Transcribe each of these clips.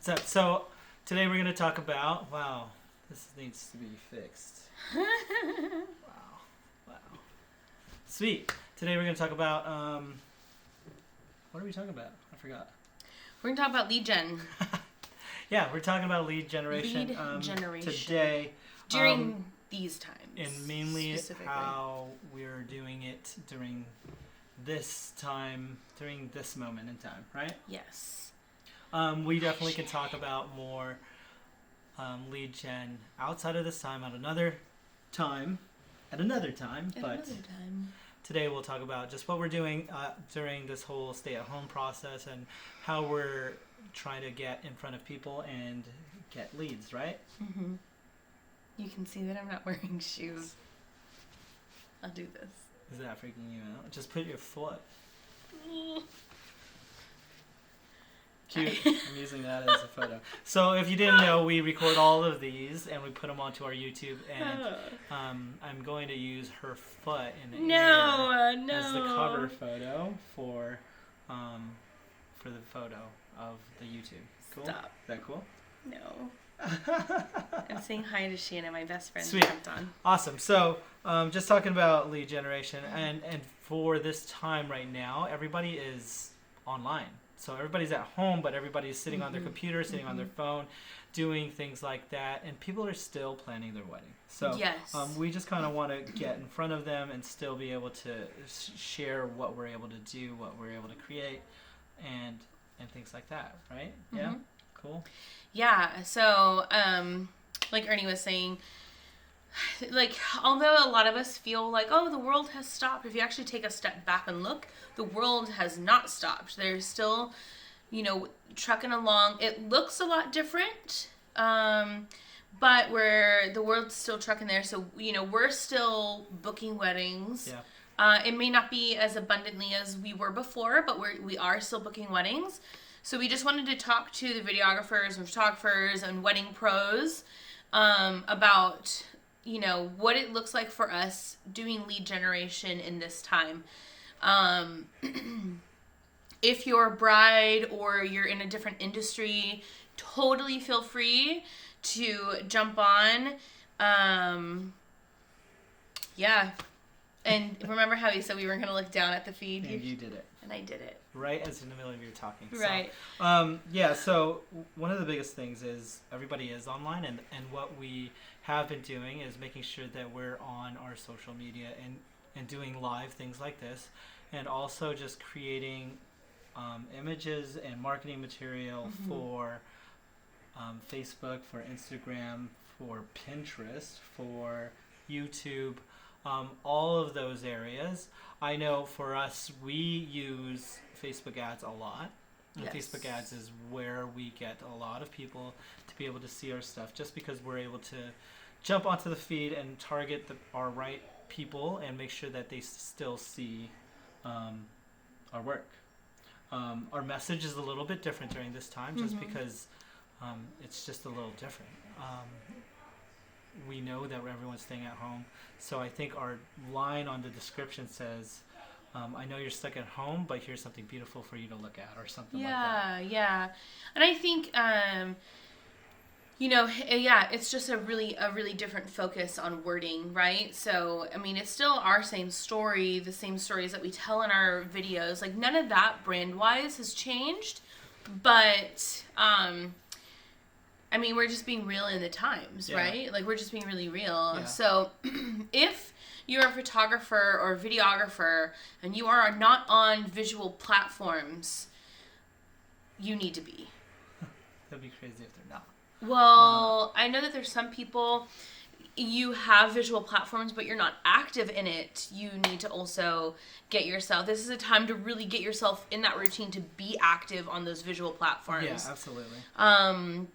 up? So today we're going to talk about, this needs to be fixed. Wow. Sweet. Today we're going to talk about, what are we talking about? I forgot. We're going to talk about lead gen. Yeah, we're talking about lead generation. Today. During these times. And mainly how we're doing it during this moment in time, right? Yes. We definitely can talk about more lead gen outside of this time at another time. Today we'll talk about just what we're doing during this whole stay-at-home process and how we're trying to get in front of people and get leads, right? Mm-hmm. You can see that I'm not wearing shoes. I'll do this. Is that freaking you out? Just put your foot. Cute. I'm using that as a photo. So if you didn't know, we record all of these and we put them onto our YouTube. And I'm going to use her foot in the air as the cover photo for the photo of the YouTube. Cool? Stop. Is that cool? No. I'm saying hi to Shanna, my best friend. Sweet. On. Awesome. So just talking about lead generation. And for this time right now, everybody is online. So everybody's at home, but everybody's sitting on their computer, sitting on their phone, doing things like that. And people are still planning their wedding. So yes. We just kind of want to get in front of them and still be able to share what we're able to do, what we're able to create, and things like that, right? Mm-hmm. Yeah? Cool. Yeah. So, like Ernie was saying, like, although a lot of us feel like, oh, the world has stopped, if you actually take a step back and look, the world has not stopped. There's still, trucking along. It looks a lot different, but the world's still trucking there. So, we're still booking weddings. Yeah. It may not be as abundantly as we were before, but we are still booking weddings. So we just wanted to talk to the videographers and photographers and wedding pros about, what it looks like for us doing lead generation in this time. If you're a bride or you're in a different industry, totally feel free to jump on. Yeah. And remember how you said we weren't going to look down at the feed? And you did it. And I did it. Right as in the middle of your talking. Right. So, so one of the biggest things is everybody is online, and what we have been doing is making sure that we're on our social media and doing live things like this, and also just creating images and marketing material for Facebook, for Instagram, for Pinterest, for YouTube, all of those areas. I know for us, we use Facebook ads a lot. And yes. Facebook ads is where we get a lot of people to be able to see our stuff, just because we're able to jump onto the feed and target our right people and make sure that they still see our work. Our message is a little bit different during this time, just because it's just a little different. We know that everyone's staying at home, so I think our line on the description says, I know you're stuck at home, but here's something beautiful for you to look at, or something like that. Yeah. And I think, it's just a really different focus on wording, right? So, I mean, it's still our same story, the same stories that we tell in our videos. Like, none of that brand-wise has changed, but, we're just being real in the times, right? Like, we're just being really real. Yeah. So, if you're a photographer or videographer and you are not on visual platforms, you need to be. That'd be crazy if they're not. Well, I know that there's some people, you have visual platforms, but you're not active in it. You need to also get yourself, this is a time to really get yourself in that routine to be active on those visual platforms. Yeah, absolutely.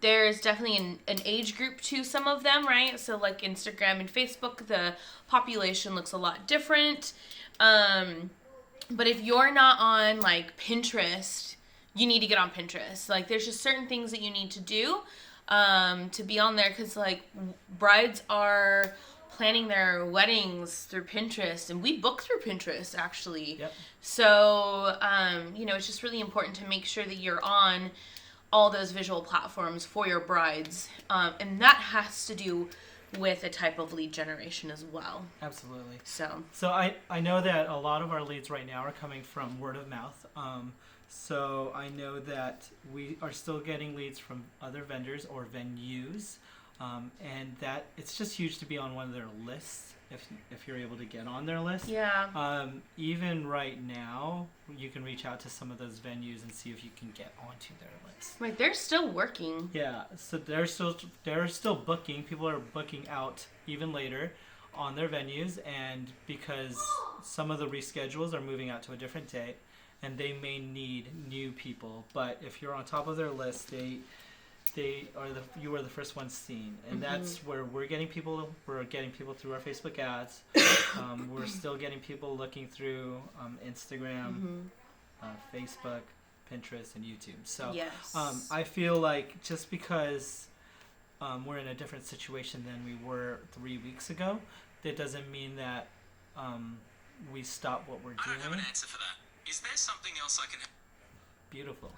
There's definitely an age group to some of them, right? So like Instagram and Facebook, the population looks a lot different. But if you're not on like Pinterest, you need to get on Pinterest. Like there's just certain things that you need to do to be on there, because like brides are planning their weddings through Pinterest, and we book through Pinterest actually. Yep. So it's just really important to make sure that you're on all those visual platforms for your brides. And that has to do with a type of lead generation as well. Absolutely. So I know that a lot of our leads right now are coming from word of mouth. So I know that we are still getting leads from other vendors or venues, and that it's just huge to be on one of their lists if you're able to get on their list. yeah. Even right now, you can reach out to some of those venues and see if you can get onto their list. Like they're still working. Yeah, so they're still booking. People are booking out even later on their venues, and because some of the reschedules are moving out to a different date, and they may need new people. But if you're on top of their list, you are the first one seen, and that's where we're getting people. We're getting people through our Facebook ads. We're still getting people looking through Instagram, Facebook, Pinterest, and YouTube. So Yes. I feel like just because we're in a different situation than we were 3 weeks ago, that doesn't mean that we stop what we're doing. I don't have an answer for that. Is there something else I can... Beautiful.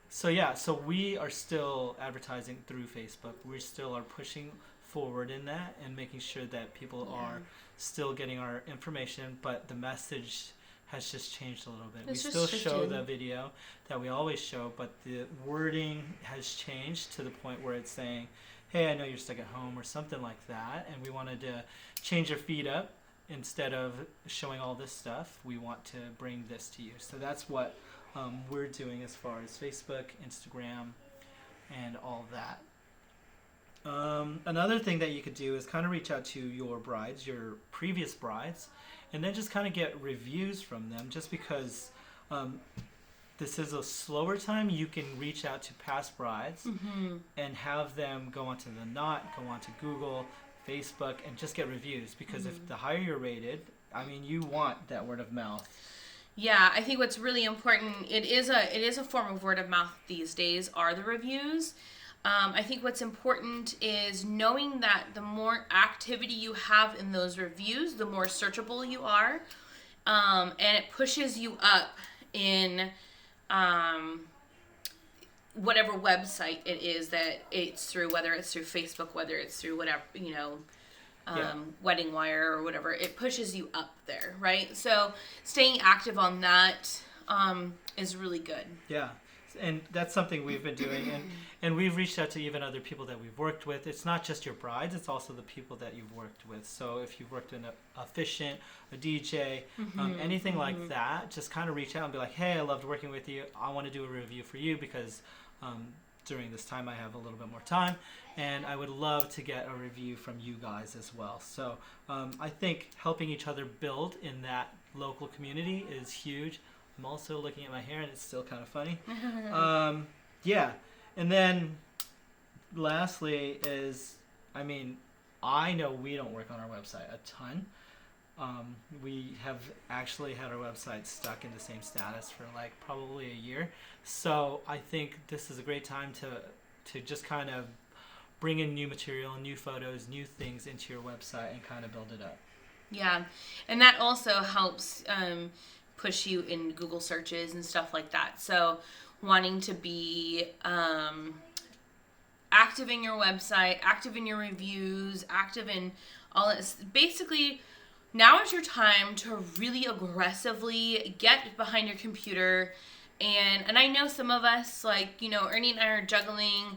So we are still advertising through Facebook. We still are pushing forward in that and making sure that people are still getting our information, but the message has just changed a little bit. It's we just still show shifted. the video that we always show, but the wording has changed to the point where it's saying, hey, I know you're stuck at home or something like that, and we wanted to change your feed up. Instead of showing all this stuff, we want to bring this to you. So that's what we're doing as far as Facebook, Instagram, and all that. Another thing that you could do is kind of reach out to your brides, your previous brides, and then just kind of get reviews from them. Just because this is a slower time, you can reach out to past brides and have them go onto the Knot, go onto Google, Facebook, and just get reviews, because if the higher you're rated, I mean, you want that word of mouth. Yeah, I think what's really important, it is a form of word of mouth these days, are the reviews. I think what's important is knowing that the more activity you have in those reviews, the more searchable you are, and it pushes you up in whatever website it is that it's through, whether it's through Facebook, whether it's through whatever, Wedding Wire or whatever, it pushes you up there, right? So staying active on that is really good. Yeah, and that's something we've been doing, and we've reached out to even other people that we've worked with. It's not just your brides, it's also the people that you've worked with. So if you've worked in a Efficient, a DJ, anything like that, just kind of reach out and be like, hey, I loved working with you. I want to do a review for you because during this time I have a little bit more time, and I would love to get a review from you guys as well. So I think helping each other build in that local community is huge. I'm also looking at my hair and it's still kind of funny. And then lastly is, I know we don't work on our website a ton. We have actually had our website stuck in the same status for like probably a year. So I think this is a great time to just kind of bring in new material, new photos, new things into your website and kind of build it up. Yeah, and that also helps push you in Google searches and stuff like that. So wanting to be active in your website, active in your reviews, active in all this. Basically, now is your time to really aggressively get behind your computer. And I know some of us, Ernie and I are juggling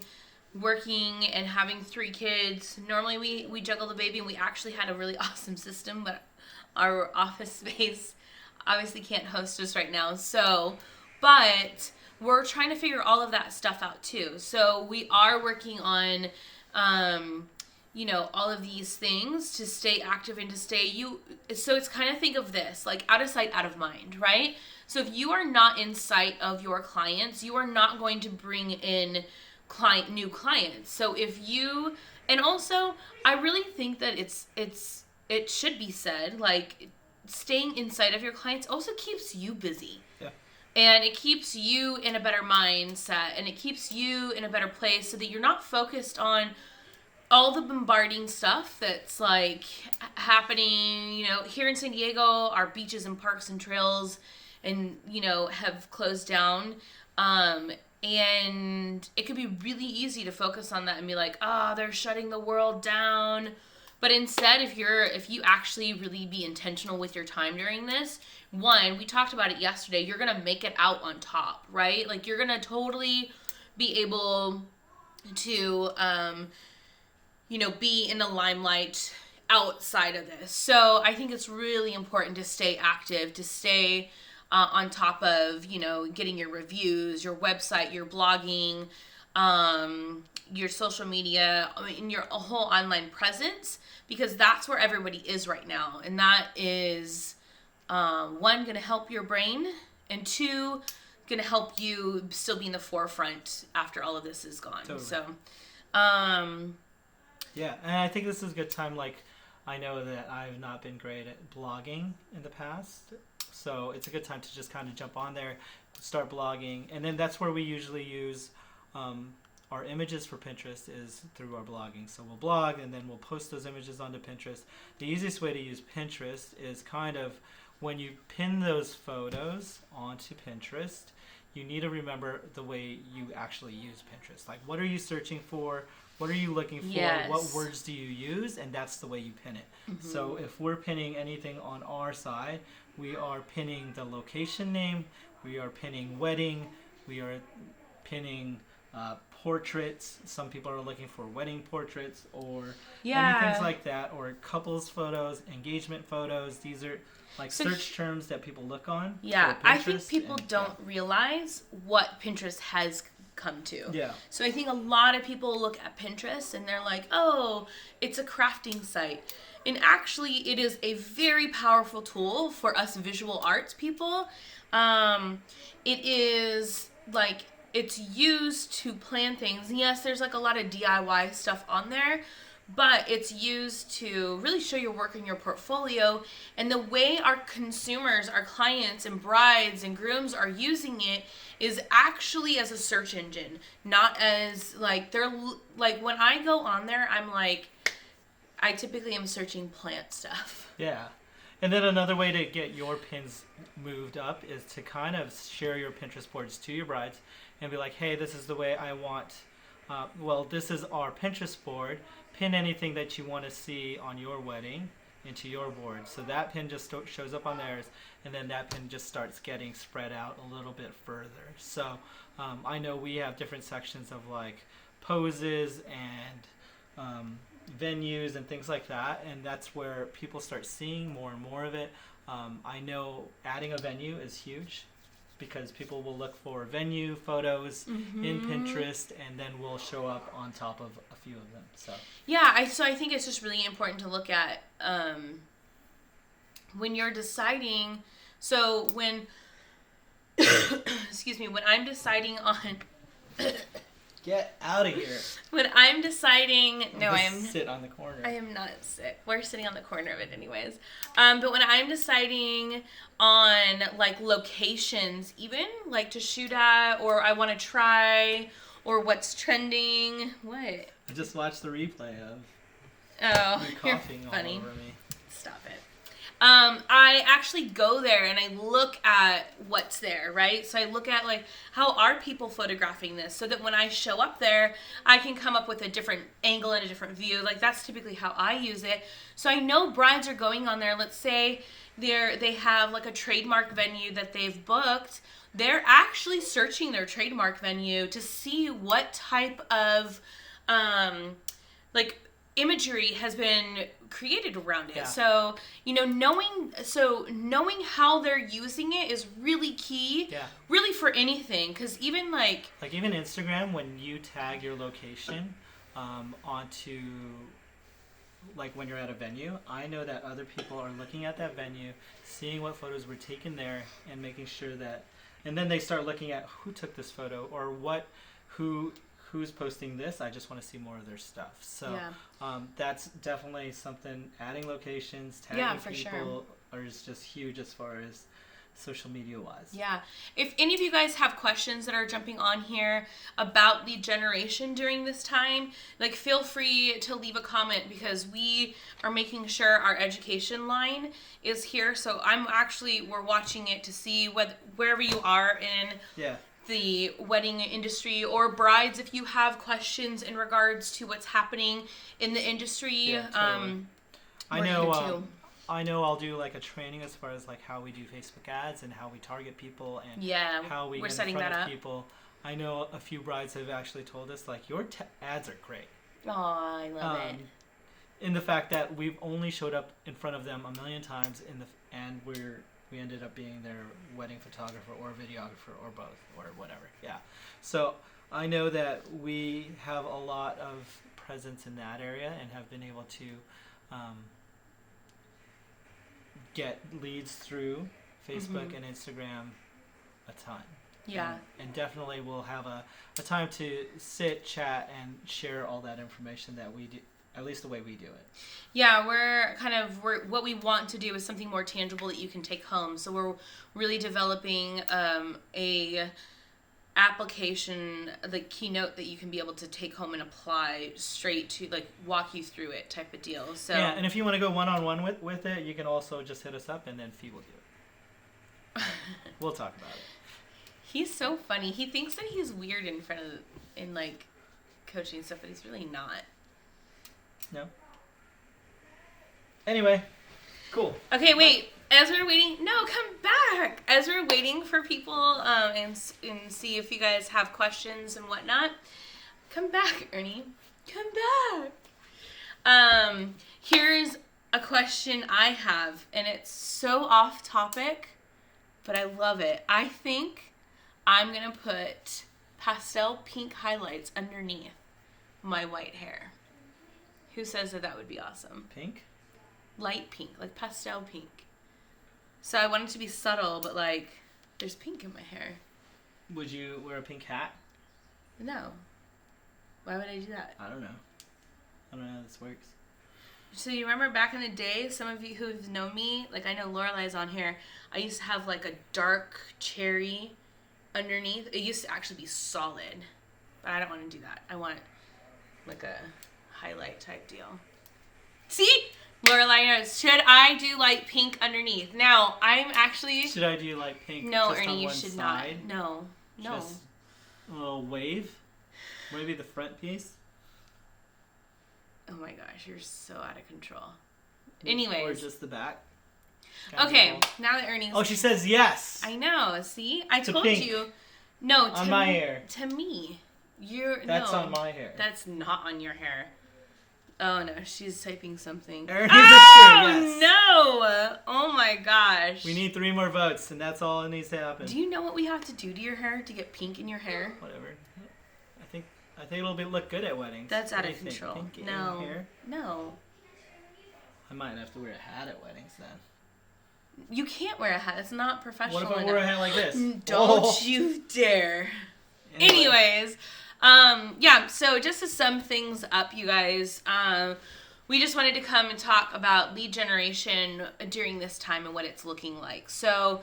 working and having 3 kids. Normally we juggle the baby, and we actually had a really awesome system, but our office space obviously can't host us right now. But we're trying to figure all of that stuff out too. So we are working on, all of these things to stay active and to stay so it's kind of, think of this, like out of sight, out of mind, right? So if you are not in sight of your clients, you are not going to bring in new clients. So and also I really think that it should be said, like, staying in sight of your clients also keeps you busy. Yeah. And it keeps you in a better mindset, and it keeps you in a better place so that you're not focused on all the bombarding stuff that's like happening, here in San Diego, our beaches and parks and trails and, have closed down. And it could be really easy to focus on that and be like, they're shutting the world down. But instead, if you actually really be intentional with your time during this, one, we talked about it yesterday, you're going to make it out on top, right? Like, you're going to totally be able to, be in the limelight outside of this. So I think it's really important to stay active, to stay on top of, getting your reviews, your website, your blogging, your social media, and your whole online presence, because that's where everybody is right now. And that is, one, going to help your brain, and two, going to help you still be in the forefront after all of this is gone. Totally. So, yeah, and I think this is a good time. Like, I know that I've not been great at blogging in the past, so it's a good time to just kind of jump on there, start blogging, and then that's where we usually use our images for Pinterest is through our blogging. So we'll blog and then we'll post those images onto Pinterest. The easiest way to use Pinterest is kind of when you pin those photos onto Pinterest, you need to remember the way you actually use Pinterest. Like, what are you searching for? What are you looking for? Yes. What words do you use? And that's the way you pin it. Mm-hmm. So if we're pinning anything on our side, we are pinning the location name, we are pinning wedding, we are pinning portraits. Some people are looking for wedding portraits or anything like that, or couples photos, engagement photos. These are like search terms that people look on. Yeah, I think people don't realize what Pinterest has come to. Yeah. So I think a lot of people look at Pinterest and they're like, oh, it's a crafting site. And actually, it is a very powerful tool for us visual arts people. It is like, it's used to plan things. Yes, there's like a lot of DIY stuff on there, but it's used to really show your work in your portfolio. And the way our consumers, our clients and brides and grooms are using it is actually as a search engine, not as like, they're like, when I go on there, I'm like, I typically am searching plant stuff. Yeah. And then another way to get your pins moved up is to kind of share your Pinterest boards to your brides and be like, hey, this is the way I want, this is our Pinterest board. Pin anything that you want to see on your wedding into your board. So that pin just shows up on theirs, and then that pin just starts getting spread out a little bit further. So I know we have different sections of like poses and venues and things like that, and that's where people start seeing more and more of it. I know adding a venue is huge because people will look for venue photos in Pinterest, and then will show up on top of a few of them. So so I think it's just really important to look at when you're deciding. So when excuse me, when I'm deciding on get out of here. When I'm deciding, sit on the corner. I am not sick. We're sitting on the corner of it anyways. But when I'm deciding on like locations, even like to shoot at, or I want to try, or what's trending. What? I just watched the replay of you coughing you're funny. all over me. Stop it. I actually go there and I look at what's there, right? So I look at like, how are people photographing this, so that when I show up there, I can come up with a different angle and a different view. Like, that's typically how I use it. So I know brides are going on there. Let's say they have like a trademark venue that they've booked. They're actually searching their trademark venue to see what type of like imagery has been created around it. Yeah. So, knowing how they're using it is really key. Yeah. Really for anything, because even like even Instagram, when you tag your location onto, like when you're at a venue, I know that other people are looking at that venue, seeing what photos were taken there, and making sure that, and then they start looking at who took this photo, or who's posting this. I just want to see more of their stuff. So that's definitely something. Adding locations, tagging people is just huge as far as social media wise. Yeah. If any of you guys have questions that are jumping on here about lead generation during this time, like, feel free to leave a comment, because we are making sure our education line is here. So we're watching it to see wherever you are in the wedding industry, or brides, if you have questions in regards to what's happening in the industry. Yeah, totally. I we're know. here too. I know. I'll do like a training as far as like how we do Facebook ads and how we target people and Yeah, how we we're get in setting front that of up. people. I know a few brides have actually told us like your ads are great. Aw, I love it. In the fact that we've only showed up in front of them a million times and we ended up being their wedding photographer or videographer or both or whatever. Yeah. So I know that we have a lot of presence in that area and have been able to get leads through Facebook and Instagram a ton. Yeah. And definitely we'll have a time to sit, chat, and share all that information that we do, at least the way we do it. Yeah, we're what we want to do is something more tangible that you can take home. So we're really developing a application, the keynote that you can be able to take home and apply straight to, like, walk you through it type of deal. So yeah, and if you want to go one-on-one with it, you can also just hit us up and then Fee will do it. We'll talk about it. He's so funny. He thinks that he's weird in like coaching stuff, but he's really not. No. Anyway, cool. Okay, wait. As we're waiting, no, come back. As we're waiting for people and see if you guys have questions and whatnot, come back, Ernie. Come back. Here's a question I have, and it's so off topic, but I love it. I think I'm gonna put pastel pink highlights underneath my white hair. Who says that would be awesome? Pink? Light pink, like pastel pink. So I want it to be subtle, but like, there's pink in my hair. Would you wear a pink hat? No. Why would I do that? I don't know. I don't know how this works. So you remember back in the day, some of you who've known me, like I know Lorelai's on here, I used to have like a dark cherry underneath. It used to actually be solid, but I don't want to do that. I want like a highlight type deal. See? Lorelai knows. Should I do light pink underneath? Now, I'm actually... Should I do like pink No, just Ernie, on you one should side? not. No. Just a little wave? Maybe the front piece? Oh my gosh, you're so out of control. Anyways. Or just the back? Kinda Okay, cool. now that Ernie's... Oh, she says yes! I know, see? I To told pink. you. No, On my hair. To me. That's no, on my hair. That's not on your hair. Oh no, she's typing something. Ernie's Oh a sure yes. no! Oh my gosh. We need 3 more votes, and that's all that needs to happen. Do you know what we have to do to your hair to get pink in your hair? Whatever. I think it'll look good at weddings. That's What out do of you think? control. Pink in No. hair? No. I might have to wear a hat at weddings then. You can't wear a hat. It's not professional What if I enough. wore a hat like this? Don't Oh. you dare. Anyway. Anyways, yeah, so just to sum things up, you guys, we just wanted to come and talk about lead generation during this time and what it's looking like. So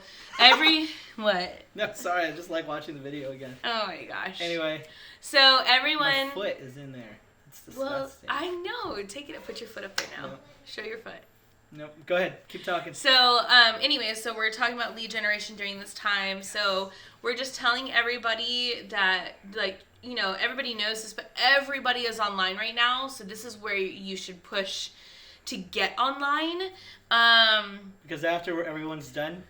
what? No, sorry, I just like watching the video again. Oh my gosh. Anyway, So everyone. my foot is in there. It's Well, disgusting. I know. Take it. Put your foot up there now. No. Show your foot. No, go ahead. Keep talking. So, anyways, so we're talking about lead generation during this time. So we're just telling everybody that, like, you know, everybody knows this, but everybody is online right now. So this is where you should push to get online. Because after everyone's done,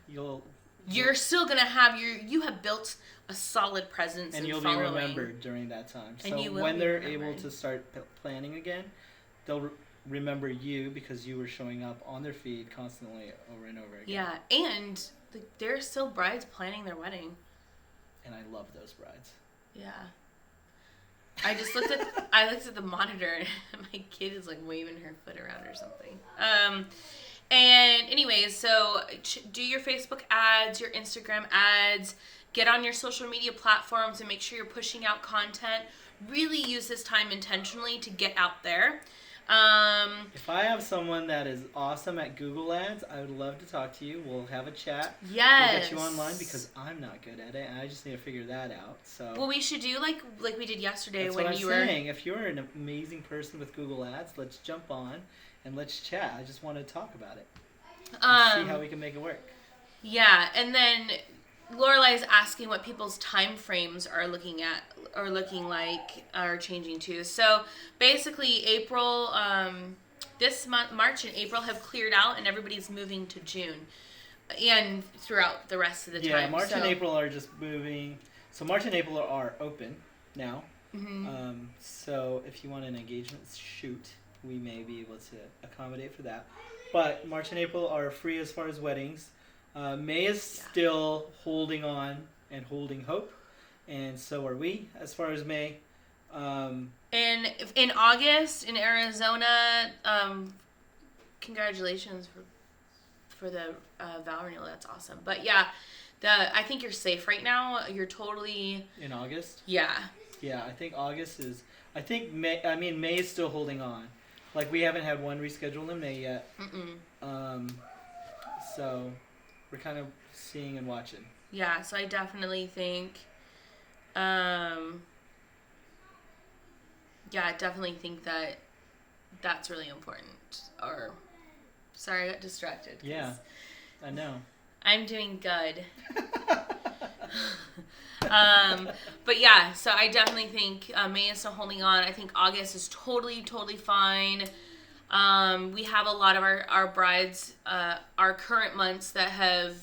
You're still gonna have you have built a solid presence and you'll following. be remembered during that time. And So you will when be they're remembered. able to start planning again, they'll remember you because you were showing up on their feed constantly over and over again. Yeah, and there are still brides planning their wedding. And I love those brides. Yeah. I just looked at the monitor and my kid is like waving her foot around or something. And anyways, so do your Facebook ads, your Instagram ads, get on your social media platforms and make sure you're pushing out content. Really use this time intentionally to get out there. If I have someone that is awesome at Google Ads, I would love to talk to you. We'll have a chat. Yes. We'll get you online because I'm not good at it and I just need to figure that out. So Well, we should do like we did yesterday that's when what I'm you were saying. If you're an amazing person with Google Ads, let's jump on and let's chat. I just want to talk about it. And see how we can make it work. Yeah, and then Lorelai's asking what people's time frames are are changing too. So basically, April, this month, March and April have cleared out, and everybody's moving to June, and throughout the rest of the time. Yeah, March and April are just moving. So March and April are open now. So if you want an engagement shoot, we may be able to accommodate for that. But March and April are free as far as weddings. May is still holding on and holding hope, and so are we as far as May. And in August in Arizona, congratulations for the vow renewal. That's awesome. But yeah, I think you're safe right now. You're totally in August. Yeah. Yeah, I think August is. I think May. I mean, May is still holding on. Like we haven't had one rescheduled in May yet. So we're kind of seeing and watching. Yeah, so I definitely think, that that's really important. Or, sorry, I got distracted. Yeah, I know. I'm doing good. But yeah, so I definitely think May is still holding on. I think August is totally fine. We have a lot of our brides, our current months that have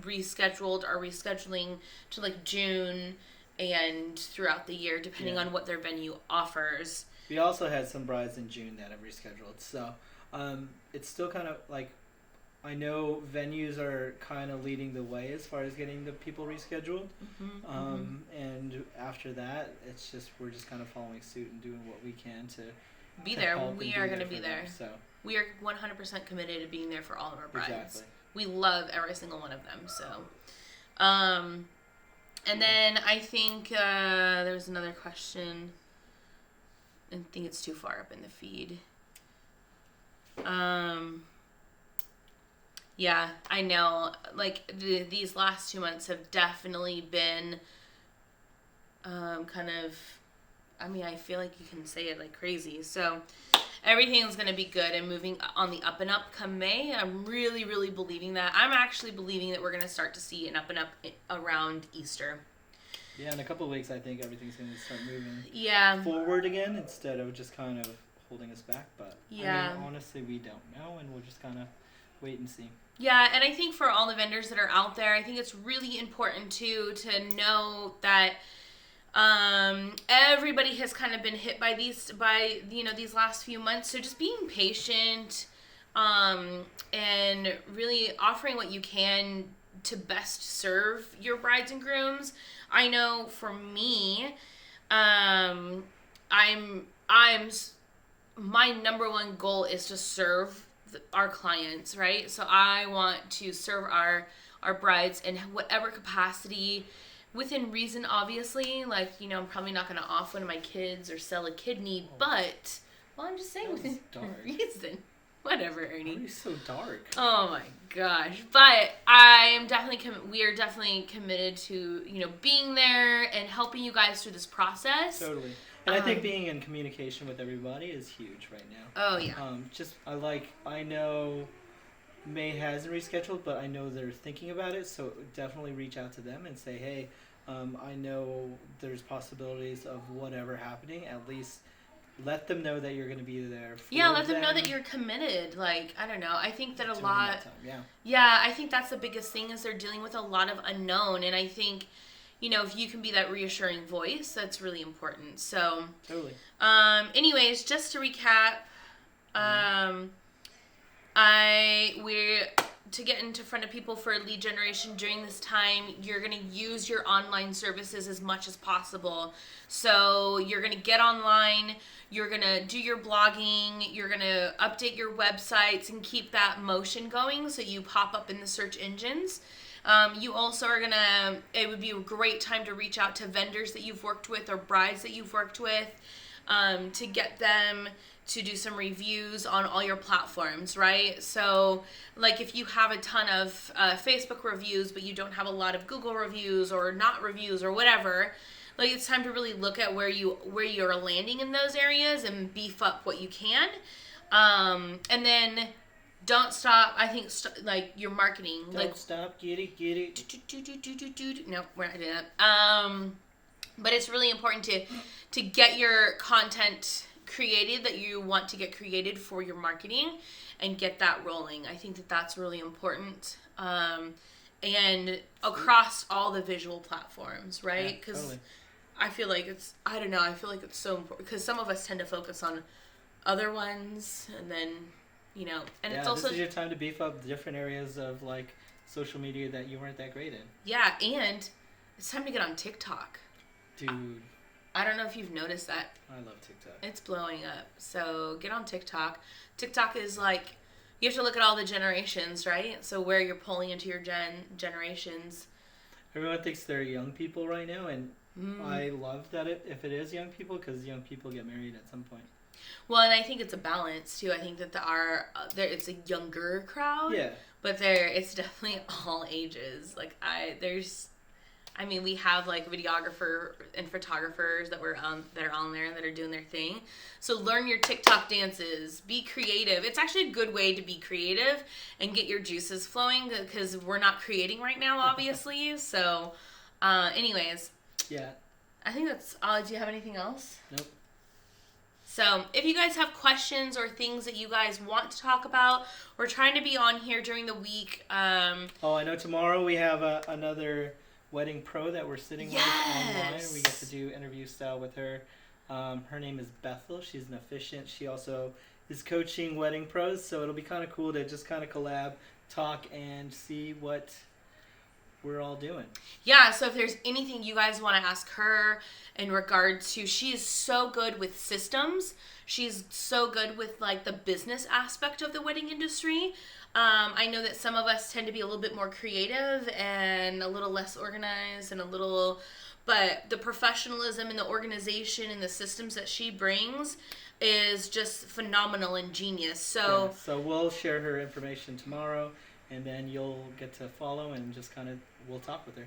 rescheduled are rescheduling to like June and throughout the year, depending on what their venue offers. We also had some brides in June that have rescheduled. So it's still kind of like, I know venues are kind of leading the way as far as getting the people rescheduled. And after that, it's just, we're just kind of following suit and doing what we can to be there. We are going to be them, there. so. We are 100% committed to being there for all of our brides. Exactly. We love every single one of them. So, and then I think there was another question. I think it's too far up in the feed. Yeah, I know. Like these last 2 months have definitely been kind of. I mean, I feel like you can say it like crazy. So everything's going to be good and moving on the up and up come May. I'm really, really believing that. I'm actually believing that we're going to start to see an up and up around Easter. Yeah, in a couple of weeks, I think everything's going to start moving forward again instead of just kind of holding us back. But I mean, honestly, we don't know, and we'll just kind of wait and see. Yeah, and I think for all the vendors that are out there, I think it's really important too to know that everybody has kind of been hit by these last few months. So just being patient, and really offering what you can to best serve your brides and grooms. I know for me, my number one goal is to serve our clients, right? So I want to serve our brides in whatever capacity, within reason, obviously. Like, I'm probably not going to off one of my kids or sell a kidney, but, well, I'm just saying within reason. Whatever, Ernie. Why are you so dark? Oh my gosh. But I'm definitely, we are definitely committed to, being there and helping you guys through this process. Totally. And I think being in communication with everybody is huge right now. Oh, yeah. I know May hasn't rescheduled, but I know they're thinking about it, so definitely reach out to them and say, hey, I know there's possibilities of whatever happening. At least let them know that you're going to be there for let them know that you're committed. Like, I don't know. I think that I think that's the biggest thing is they're dealing with a lot of unknown, and I think, if you can be that reassuring voice, that's really important. So, totally. Anyways, just to recap, to get into front of people for lead generation during this time, you're going to use your online services as much as possible. So you're going to get online, you're going to do your blogging, you're going to update your websites and keep that motion going so you pop up in the search engines. You also are it would be a great time to reach out to vendors that you've worked with or brides that you've worked with, to get them to do some reviews on all your platforms, right? So, like, if you have a ton of Facebook reviews, but you don't have a lot of Google reviews or not reviews or whatever, like, it's time to really look at where you're landing in those areas and beef up what you can. And then don't stop. I think like your marketing, Don't like stop, get it. no, we're not doing that. But it's really important to get your content created that you want to get created for your marketing and get that rolling. I think that that's really important. And across all the visual platforms, right? Because totally. I feel like I don't know, I feel like it's so important because some of us tend to focus on other ones and then, and it's also. This is your time to beef up different areas of like social media that you weren't that great in. Yeah, and it's time to get on TikTok. Dude. I don't know if you've noticed that. I love TikTok. It's blowing up. So get on TikTok. TikTok is like, you have to look at all the generations, right? So where you're pulling into your generations. Everyone thinks they're young people right now, and I love that if it is young people, because young people get married at some point. Well, and I think it's a balance too. I think that it's a younger crowd. Yeah. But it's definitely all ages. Like we have like videographer and photographers that are on there that are doing their thing. So learn your TikTok dances. Be creative. It's actually a good way to be creative and get your juices flowing because we're not creating right now, obviously. So, anyways. Yeah. I think that's all. Do you have anything else? Nope. So if you guys have questions or things that you guys want to talk about, we're trying to be on here during the week. I know tomorrow we have another wedding pro that we're sitting with online. We get to do interview style with her. Her name is Bethel. She's an efficient. She also is coaching wedding pros, so it'll be kind of cool to just kind of collab, talk, and see what we're all doing. Yeah, so if there's anything you guys want to ask her in regards to, she is so good with systems. She's so good with like the business aspect of the wedding industry. I know that some of us tend to be a little bit more creative and a little less organized but the professionalism and the organization and the systems that she brings is just phenomenal and genius. So we'll share her information tomorrow, and then you'll get to follow and just we'll talk with her.